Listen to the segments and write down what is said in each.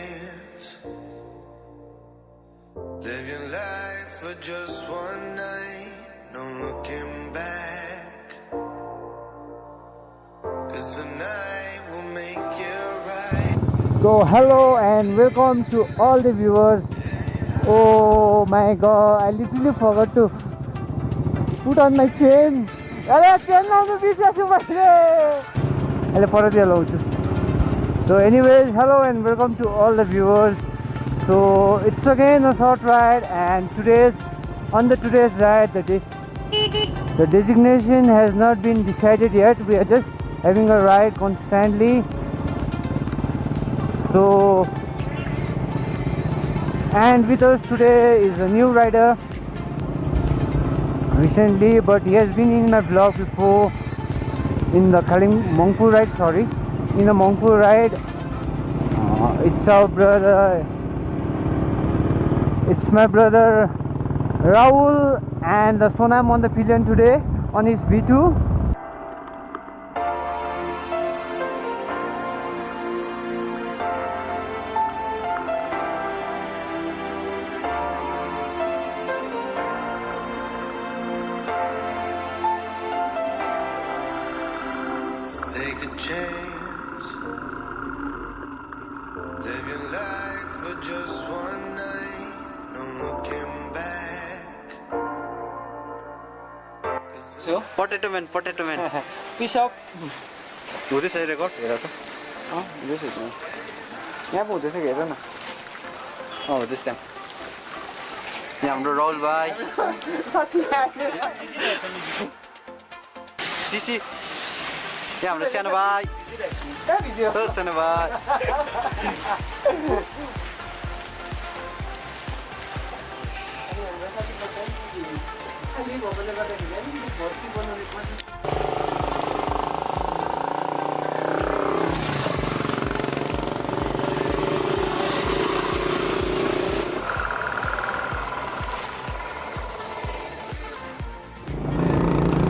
chance. Live your life for just one night, no looking back. 'Cause tonight will make it right. So hello and welcome to all the viewers. Oh my god, I literally forgot to put on my chain. So anyways, hello and welcome to all the viewers. So it's again a short ride, and today's ride the designation has not been decided yet. We are just having a ride constantly. So, and with us today is a new rider recently, but he has been in my vlog before in the Mongpur ride, in the Mongpur ride. It's our brother, it's my brother Rahul and the Sonam on the pillion today on his V2. Take a chance. Live your life for just one night, no looking back. So, potato man. Peace out. Do this record? This is me. यहाँ पो हुँदैछ हेर न. This time. यहाँ हाम्रो राहुल भाइ. Cc. यहाँ हाम्रो सानो भाइ. हो सानो भाइ.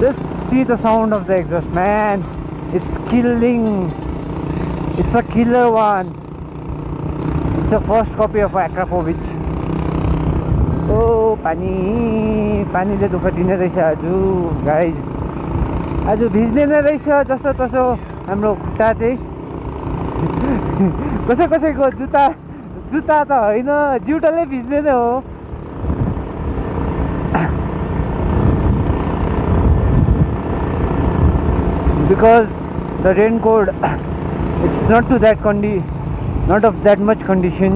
Just see the sound of the exhaust, man. It's killing. It's a killer one. It's a first copy of Akrapovic. Oh, पानीले दुःख दिने रहेछ आज गाइज. आज भिज्ने नै रहेछ जस्तो तसो हाम्रो खुट्टा चाहिँ. कसैको जुत्ता त होइन, जिउटाले भिज्ने नै हो. Because the raincoat, it's not of that much condition.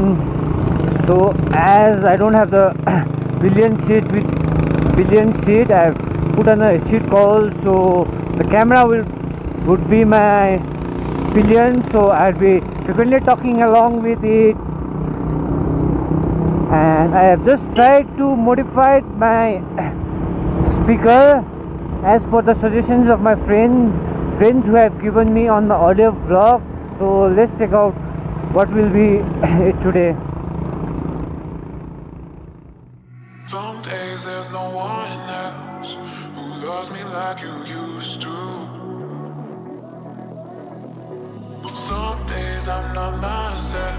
So as I don't have the pillion seat, I have put on a seat cowl, so the camera would be my pillion, so I'll be frequently talking along with it. And I have just tried to modify my speaker as per the suggestions of my friends who have given me on the audio vlog. So let's check out what will be it today. Some days there's no one else who loves me like you used to. Some days I'm not myself,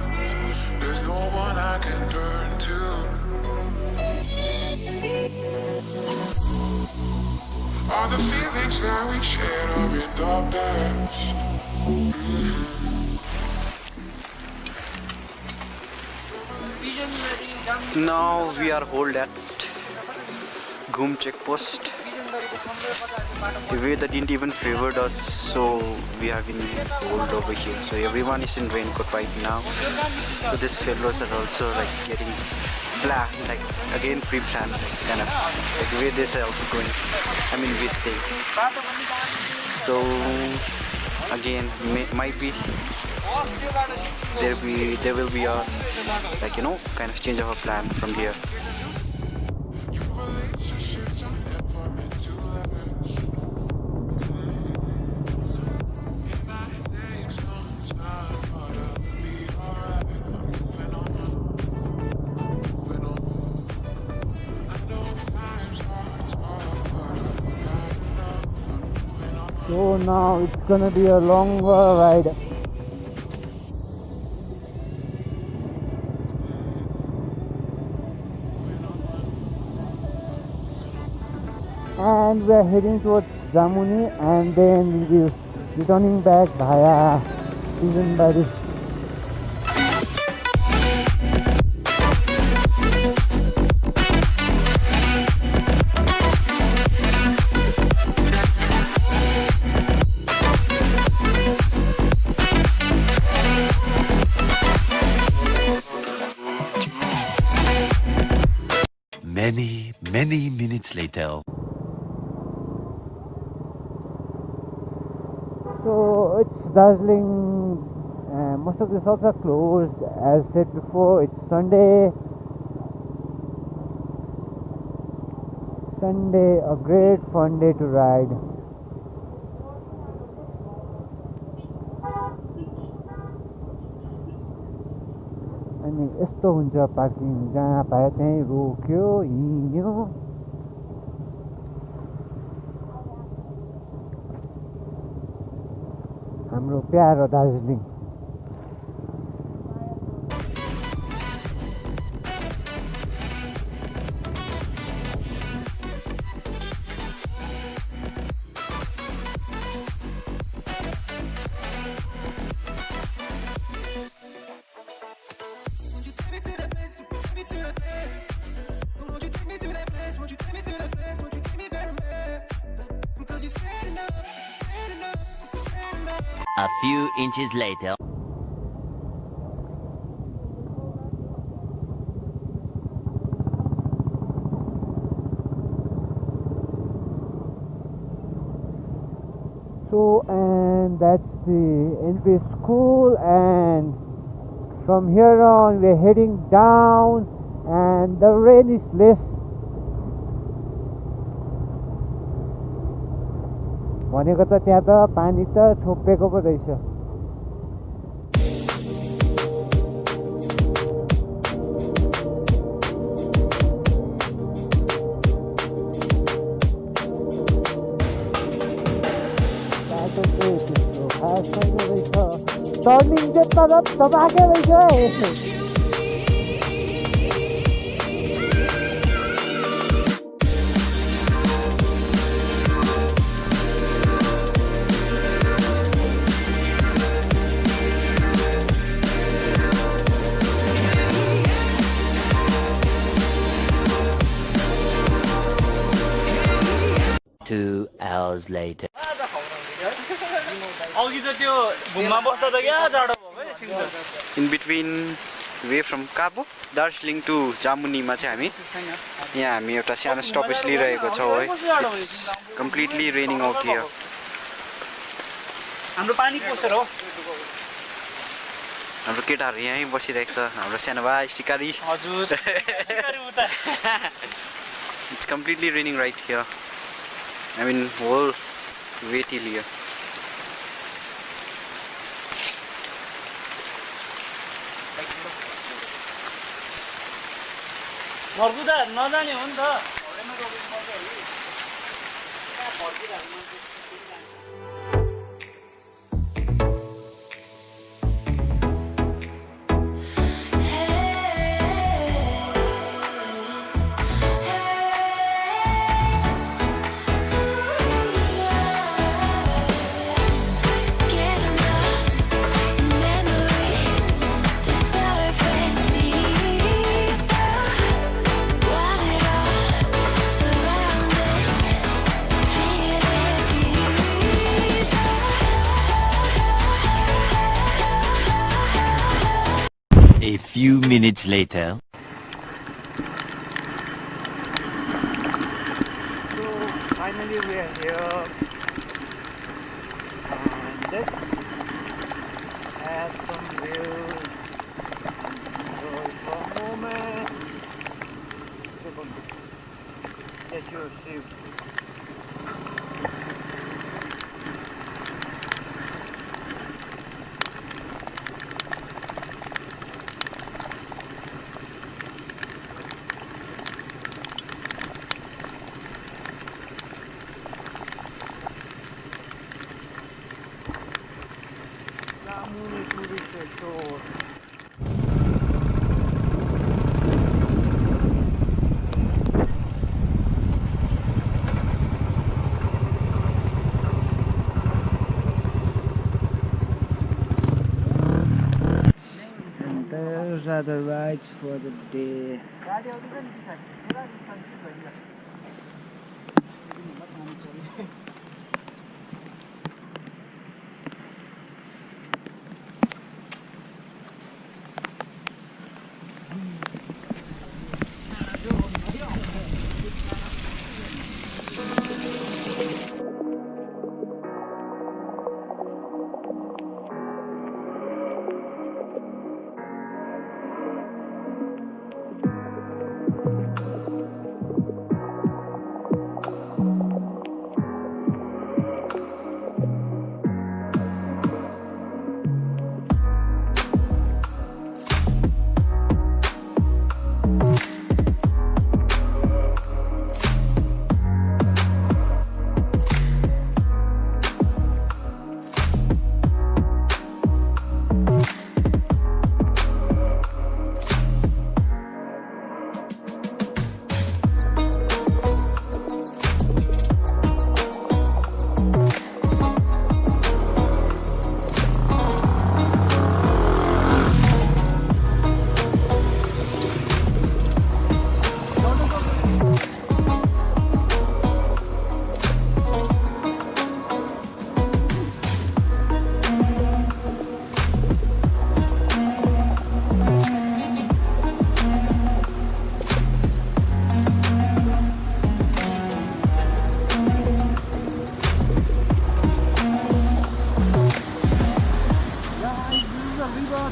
there's no one I can turn to. All the feelings that we shared are in the past. Now we are hold at Ghum checkpost. The weather didn't even favored us, so we have been hold over here. So everyone is in raincoat right now. So these fellows are also like getting black, like again pre-planned, kind of like the way this are also going. I mean visiting. So again, might be there will be a like kind of change of a plan from here. So now it's gonna be a longer ride. and we are heading towards Jamuni, and then we'll be returning back via Pigeonbari. Many minutes later. So it's Darjeeling. Most of the shops are closed. As said before, it's Sunday. A great fun day to ride. अनि यस्तो हुन्छ parking, जहाँ पायो त्यहीँ रोक्यो, हिँड्यो. हाम्रो प्यारो Darjeeling. A few inches later. So, and that's the Enfield school, and from here on we're heading down, and the rain is less. भनेको त त्यहाँ त पानी त छोपेको पो रहेछ. बाटो चाहिँ त्यस्तो खास छैन रहेछ. टर्निङ चाहिँ तर दबाएकै रहेछ. Two hours later. In between way from Cabo, Darjeeling to Jamuni मा चाहिँ हामी यहाँ हामी एउटा सानो स्टपेज लिइरहेको छौँ है. It's completely raining out here. हाम्रो पानी पोसेर हो. हाम्रो केटाहरू यहीँ बसिरहेको छ. हाम्रो सानो भाइ शिकारी. हजुर. शिकारी उता. It's completely raining right here. I mean whole way till here. मर्कुदा नजाने हो नि त. A few minutes later. So finally we are here, and let's have some views. Enjoy for a moment. Get your seat. Those are the rides for the day.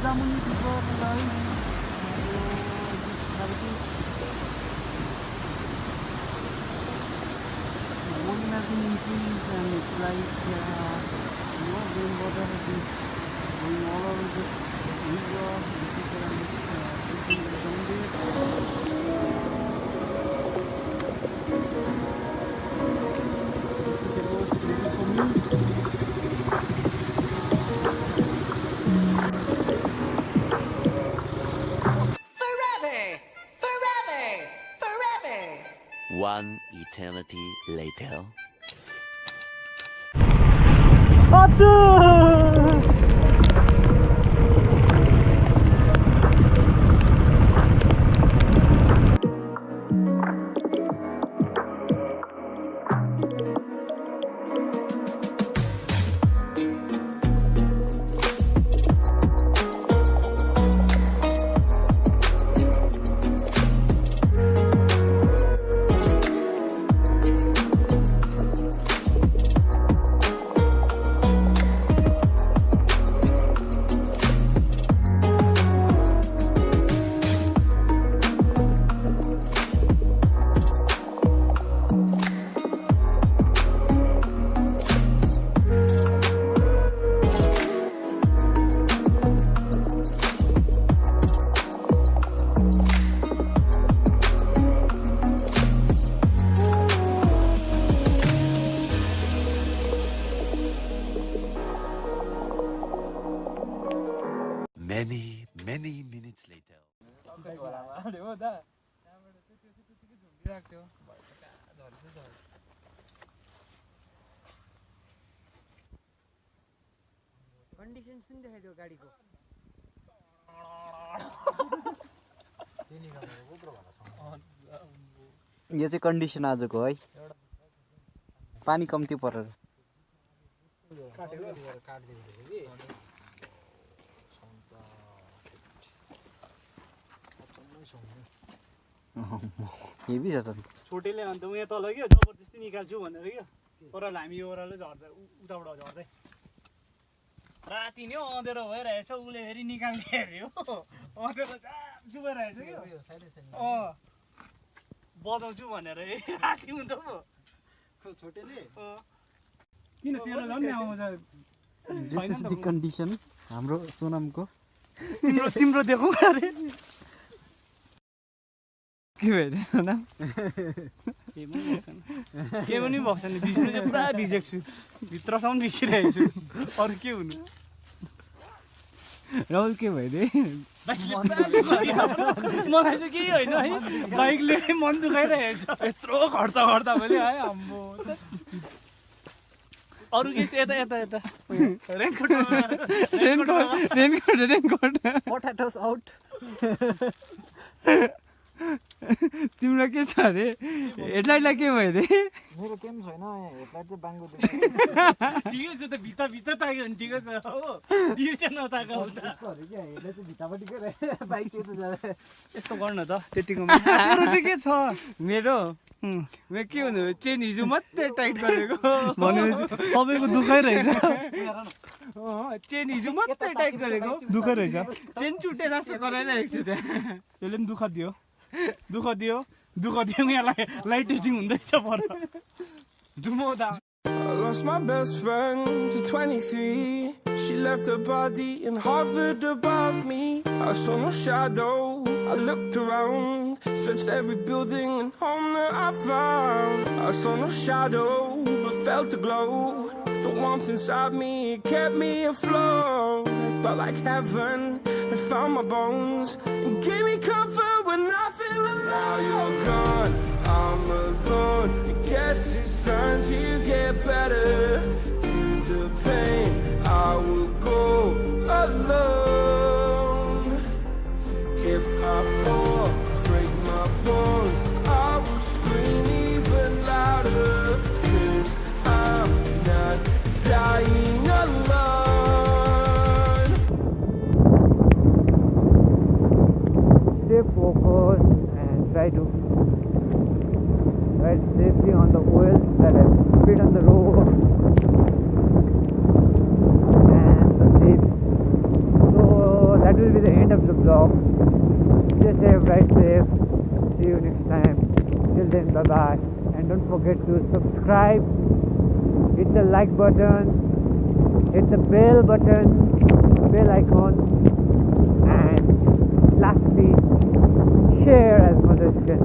Jamuni people, guys. The volume has been increased and it's like rainwater has been going all over the river. The people are taking the down there. One eternity later. Many minutes later. Conditions पनि देखाइदियो गाडीको यो चाहिँ condition आजको है पानी कम्ती परेर heavy छ त छोटेले अन्त म यहाँ तल के जबरजस्ती निकाल्छु भनेर के ओराल हामी यो ओरालै झर्दै उताबाट झर्दै राति नि अँधेरो भइरहेछ उसले फेरि निकाल्ने अरे हो अँधेरो जान्छु भइरहेछ कि बजाउँछु भनेर राति हुँदो पो छोटेले किन तेरो झन् आउँछ दिस इज द कन्डिसन हाम्रो सोनामको तिम्रो देखौँ अरे के भएर सोनाम के पनि भएको छैन भिज्नु चाहिँ पुरा भिजेको छु भित्रसम्म भिजिरहेको छु अरू के हुनु राहुल के भइदिए मलाई चाहिँ केही होइन है बाइकले मन दुखाइरहेको छ यत्रो खर्च गर्दा पनि है आम्बो अरू केही छ यता यता यता रेनकोट पोटाटोस आउट तिम्रो के छ अरे हेडलाइटलाई के भयो अरे मेरो केही छैन हेडलाइट चाहिँ बाङ्गो ठिकै छ त भित्र भित्र ताक्यो भने ठिकै छ हो दियो चाहिँ नताका यस्तो गर्नु त त्यतिको मेरो चाहिँ के छ मेरो के हुनु चेन हिजो मात्रै टाइट गरेको भनेपछि सबैको दुःखै रहेछ चेन हिजो मात्रै टाइट गरेको दुःखै रहेछ चेन चुटे जस्तो गराइरहेको छु त्यहाँ त्यसले पनि दुःख दियो यहाँलाई लाइट टेस्टिङ हुँदैछ पर डुमोदा I lost my best friend to 23. She left her body and hovered above me. I saw no shadow. I looked around, searched every building and home that I found. I saw no shadow, but felt the glow. The warmth inside me kept me afloat. It felt like heaven had found my bones and gave me comfort when I feel alone. Now you're gone, I'm alone. I guess it's time to get better. Through the pain, I will go alone. If I fall, break my bones, I will scream even louder. 'Cause I'm not dying alone. Stay focused and try to ride safely on the oils that have spit on the road and the seats. So that will be the end of the vlog. Stay safe, ride safe. See you next time. Till then, bye bye. And don't forget to subscribe, hit the like button, hit the bell button, bell icon, and lastly, share as much as you can.